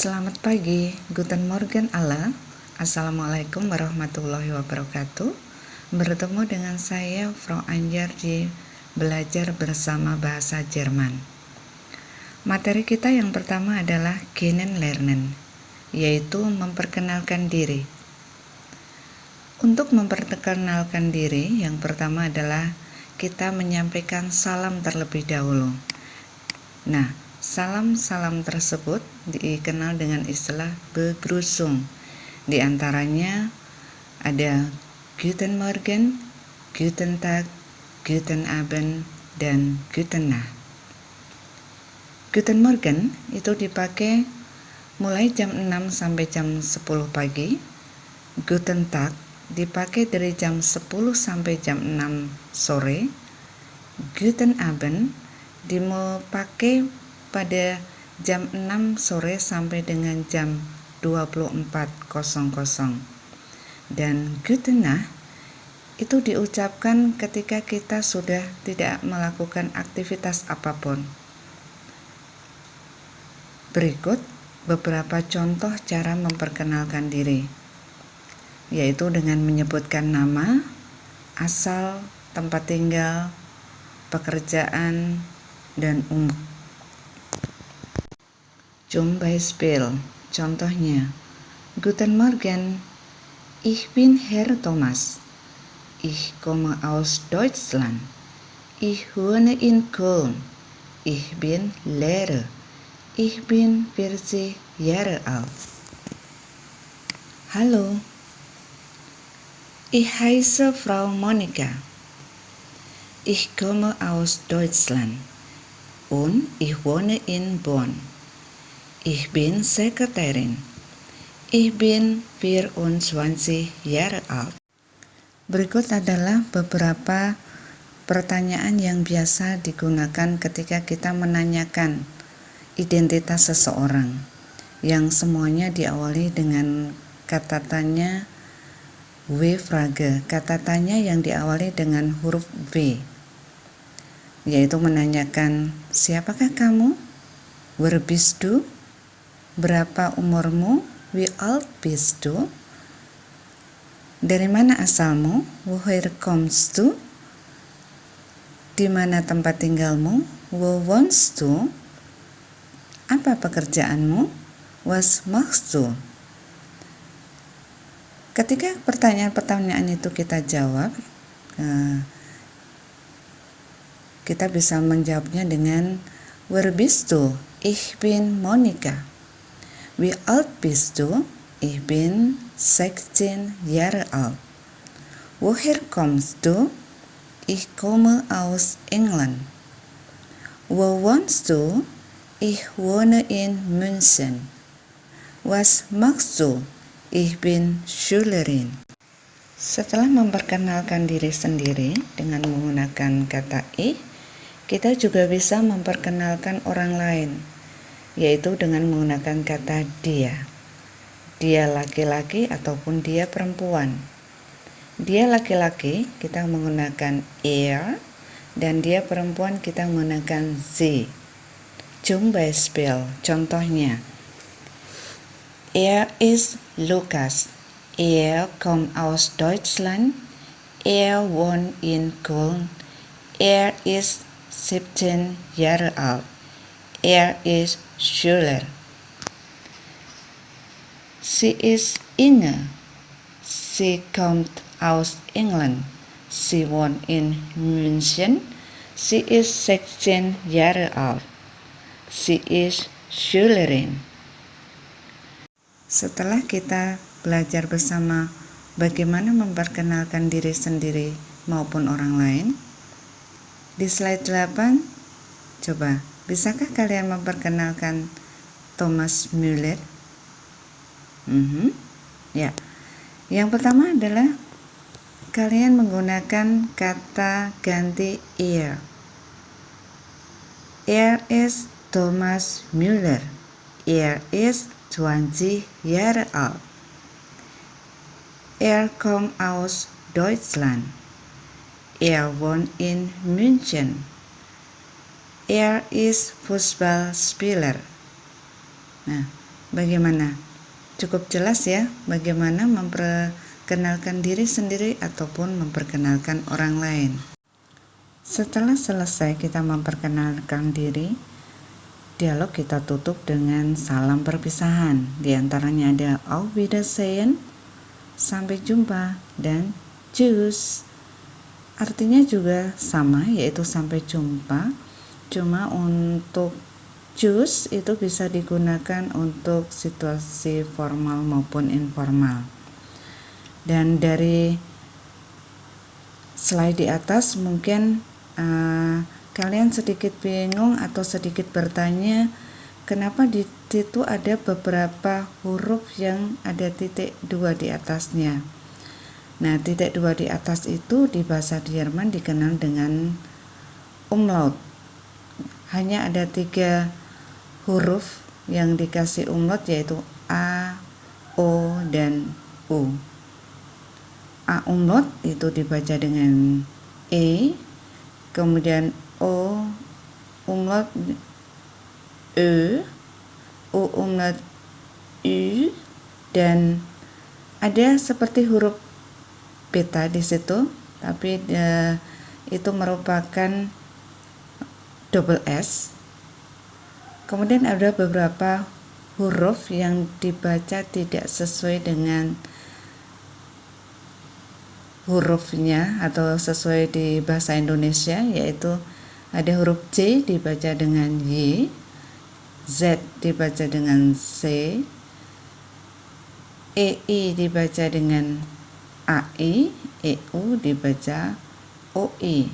Selamat pagi, Guten Morgen alle. Assalamualaikum warahmatullahi wabarakatuh. Bertemu dengan saya, Frau Anjar di Belajar Bersama Bahasa Jerman. Materi kita yang pertama adalah Kennenlernen, yaitu memperkenalkan diri. Untuk memperkenalkan diri, yang pertama adalah kita menyampaikan salam terlebih dahulu. Nah, salam-salam tersebut dikenal dengan istilah Begrüßung. Di antaranya ada Guten Morgen, Guten Tag, Guten Abend, dan Guten Nacht. Guten Morgen itu dipakai mulai jam 6 sampai jam 10 pagi. Guten Tag dipakai dari jam 10 sampai jam 6 sore. Guten Abend dipakai pada jam 6 sore sampai dengan jam 24.00. Dan Guten Nacht itu diucapkan ketika kita sudah tidak melakukan aktivitas apapun. Berikut beberapa contoh cara memperkenalkan diri, yaitu dengan menyebutkan nama, asal, tempat tinggal, pekerjaan, dan umur. Zum Beispiel, contohnya, Guten Morgen, ich bin Herr Thomas. Ich komme aus Deutschland. Ich wohne in Köln. Ich bin Lehrer. Ich bin 40 Jahre alt. Hallo, ich heiße Frau Monika. Ich komme aus Deutschland und ich wohne in Bonn. Ich bin Sekretärin. Ich bin 24 Jahre alt. Berikut adalah beberapa pertanyaan yang biasa digunakan ketika kita menanyakan identitas seseorang, yang semuanya diawali dengan kata tanya W-Frage, kata tanya yang diawali dengan huruf W, yaitu menanyakan siapakah kamu, wer bist du, berapa umurmu, wie alt bist du, dari mana asalmu, woher kommst du, di mana tempat tinggalmu, wo wohnst du, apa pekerjaanmu, was machst du. Ketika pertanyaan-pertanyaan itu kita jawab, kita bisa menjawabnya dengan wer bist du, ich bin Monika. Wie alt bist du, ich bin 16 Jahre alt. Woher kommst du, ich komme aus England. Wo wohnst du, ich wohne in München. Was machst du, ich bin Schülerin. Setelah memperkenalkan diri sendiri dengan menggunakan kata ich, kita juga bisa memperkenalkan orang lain, yaitu dengan menggunakan kata dia. Dia laki-laki ataupun dia perempuan. Dia laki-laki kita menggunakan er, dan dia perempuan kita menggunakan sie. Zum Beispiel, contohnya, er ist Lukas. Er kommt aus Deutschland. Er wohnt in Köln. Er ist 17 Jahre alt. Er ist Schüler. Sie ist Inge. Sie kommt aus England. Sie wohnt in München. Sie ist 16 Jahre alt. Sie ist Schülerin. Setelah kita belajar bersama bagaimana memperkenalkan diri sendiri maupun orang lain, di slide 8, coba, bisakah kalian memperkenalkan Thomas Müller? Ya, yang pertama adalah kalian menggunakan kata ganti er. Er ist Thomas Müller. Er ist 20 Jahre alt. Er kommt aus Deutschland. Er wohnt in München. Er ist Fußballspieler. Nah, Bagaimana? Cukup jelas ya bagaimana memperkenalkan diri sendiri ataupun memperkenalkan orang lain. Setelah selesai kita memperkenalkan diri, dialog kita tutup dengan salam perpisahan. Di antaranya ada Auf Wiedersehen, sampai jumpa, dan Tschüss. Artinya juga sama, yaitu sampai jumpa. Cuma untuk Tschüss itu bisa digunakan untuk situasi formal maupun informal. Dan dari slide di atas mungkin kalian sedikit bingung atau sedikit bertanya kenapa di situ ada beberapa huruf yang ada titik 2 di atasnya. Nah, titik 2 di atas itu di bahasa Jerman dikenal dengan umlaut. Hanya ada 3 huruf yang dikasih umlaut, yaitu A, O, dan U. A umlaut itu dibaca dengan E, kemudian O umlaut E, U umlaut U, dan ada seperti huruf beta di situ, tapi itu merupakan double S. Kemudian ada beberapa huruf yang dibaca tidak sesuai dengan hurufnya atau sesuai di bahasa Indonesia, yaitu ada huruf C dibaca dengan Y, Z dibaca dengan C, EI dibaca dengan AI, EU dibaca OI.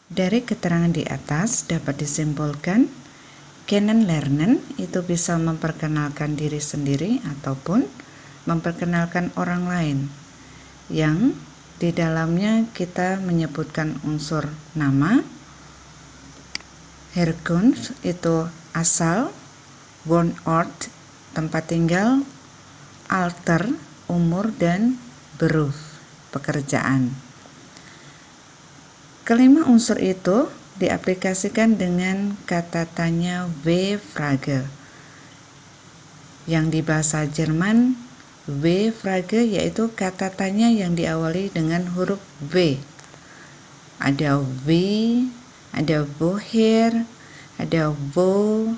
Dari keterangan di atas dapat disimpulkan kennenlernen itu bisa memperkenalkan diri sendiri ataupun memperkenalkan orang lain, yang di dalamnya kita menyebutkan unsur nama, Herkunft itu asal, Wohnort tempat tinggal, Alter umur, dan Beruf pekerjaan. Kelima unsur itu diaplikasikan dengan kata tanya W-Frage, yang di bahasa Jerman W-Frage yaitu kata tanya yang diawali dengan huruf W. Ada wie, ada woher, ada wo,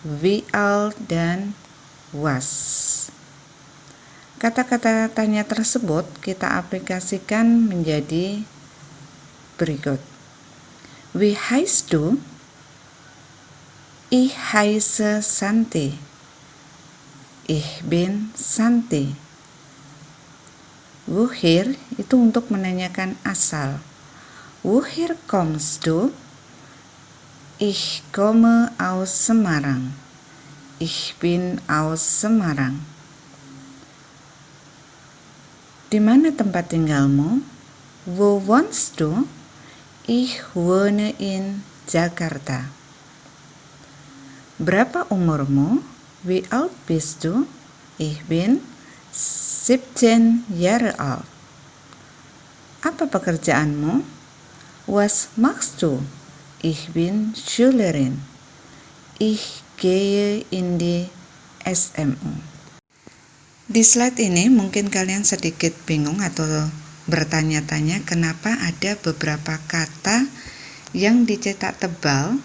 wie alt, dan was. Kata-kata tanya tersebut kita aplikasikan menjadi berikut. Wie heißt du? Ich heiße Santi. Ich bin Santi. Woher itu untuk menanyakan asal. Woher kommst du? Ich komme aus Semarang. Ich bin aus Semarang. Di mana tempat tinggalmu? Wo wohnst du? Ich wohne in Jakarta. Berapa umurmu? Wie alt bist du? Ich bin 17 Jahre alt. Apa pekerjaanmu? Was machst du? Ich bin Schülerin. Ich gehe in die SMU. Di slide ini mungkin kalian sedikit bingung atau bertanya-tanya kenapa ada beberapa kata yang dicetak tebal.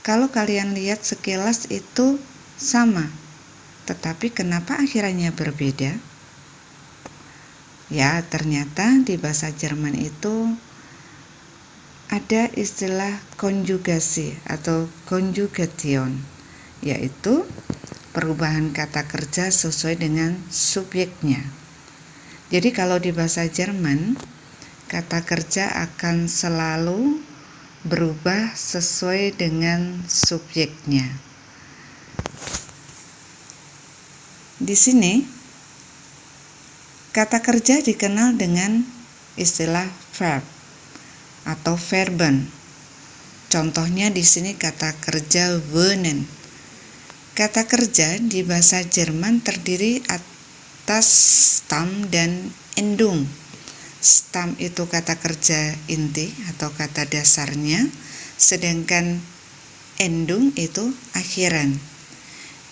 Kalau kalian lihat sekilas itu sama, tetapi kenapa akhirnya berbeda? Ya, ternyata di bahasa Jerman itu ada istilah konjugasi atau conjugation, yaitu perubahan kata kerja sesuai dengan subjeknya. Jadi kalau di bahasa Jerman, kata kerja akan selalu berubah sesuai dengan subjeknya. Di sini, kata kerja dikenal dengan istilah verb atau verben. Contohnya di sini kata kerja wohnen. Kata kerja di bahasa Jerman terdiri atas Stamm dan Endung. Stamm itu kata kerja inti atau kata dasarnya, sedangkan Endung itu akhiran.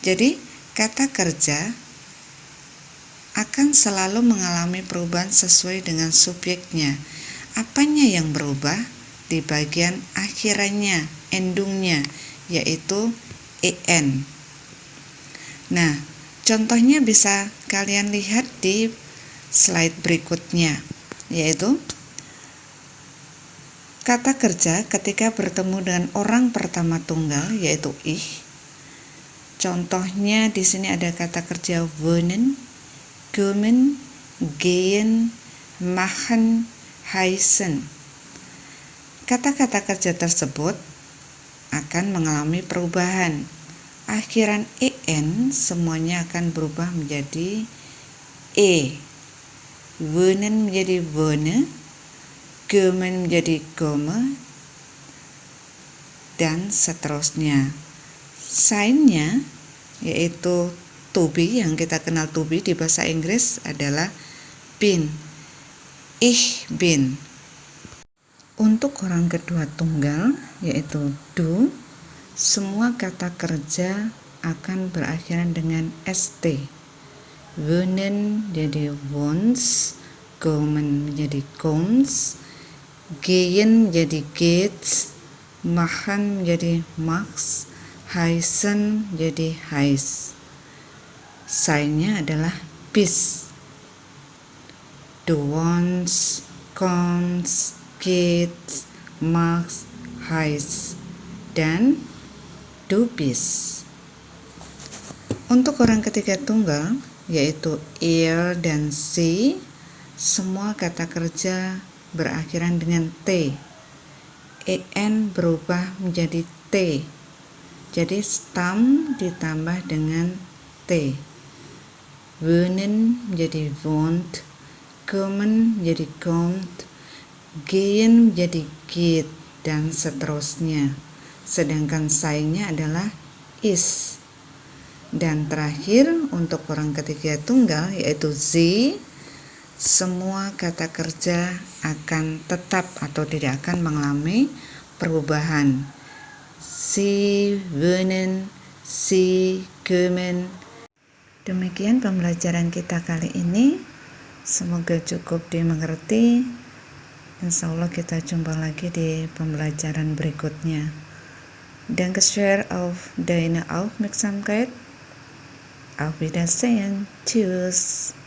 Jadi kata kerja akan selalu mengalami perubahan sesuai dengan subjeknya. Apanya yang berubah? Di bagian akhirannya, endungnya, yaitu en. Nah, contohnya bisa kalian lihat di slide berikutnya, yaitu kata kerja ketika bertemu dengan orang pertama tunggal, yaitu ich. Contohnya di sini ada kata kerja wohnen, kommen, gehen, machen, heißen. Kata-kata kerja tersebut akan mengalami perubahan. Akhiran en semuanya akan berubah menjadi e. Wohnen menjadi wohne, kommen menjadi komme, dan seterusnya. Sign-nya yaitu to be, yang kita kenal to be di bahasa Inggris adalah bin. Ich bin. Untuk orang kedua tunggal yaitu du, semua kata kerja akan berakhiran dengan st. Wohnen jadi wohns, kommen menjadi kommens, gehen menjadi gehts, machen menjadi machs, heißen jadi heiß. Sign-nya adalah bis. Du wohnst, kommst, gehst, machst, heißt, dan du bist. Untuk orang ketiga tunggal yaitu er dan sie, semua kata kerja berakhiran dengan t. En berubah menjadi t. Jadi stam ditambah dengan t. Wohnen menjadi wohnt, kommen menjadi kommt, gehen menjadi geht, dan seterusnya. Sedangkan sign-nya adalah is. Dan terakhir untuk orang ketiga tunggal yaitu sie, semua kata kerja akan tetap atau tidak akan mengalami perubahan. Sie wohnen, sie kommen. Demikian pembelajaran kita kali ini. Semoga cukup dimengerti. Insya Allah kita jumpa lagi di pembelajaran berikutnya. Dankeschön auf deine Aufmerksamkeit. Auf Wiedersehen. Tschüss.